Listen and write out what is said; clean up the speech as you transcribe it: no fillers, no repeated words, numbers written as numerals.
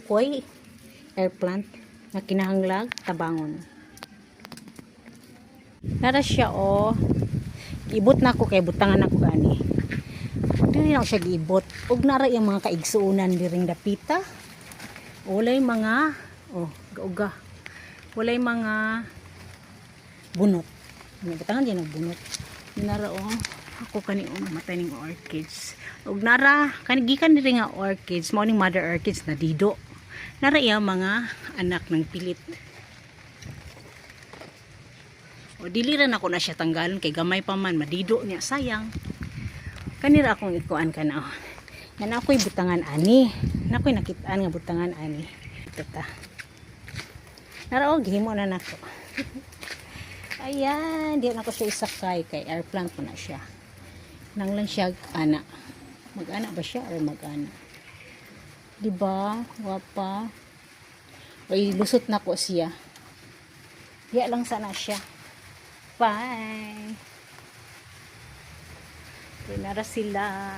ukoy air plant na kinahanglag tabangon. Nara siya ibot na ko kay butangan ako gani. Dili na siya giibot. Ug nara yung mga kaigsuunan diring dapita. Walay mga gauga. Walay mga bunot. Butangan din ang bunot. Nara ako kani matay ning orchids. Ug nara kanigikan diri nga orchids, mao ning mother orchids na dido. Nara iya mga anak ng pilit. Diliran ako na siya tanggalan kay gamay pa man madido niya sayang. Kanira akong ikuan kana. Yan ako'y butangan ani. Nako'y nakitaan nga butangan ani. Ito. Nara gihimo na nako. Ayan, di na ko siya isakay kay air plant ko na siya. Nang lang siya ana. Mag-ana ba siya or mag-ana? Diba? Wapa. Ay, lusot na ko siya. Diya lang sana siya. Bye! Pinara sila.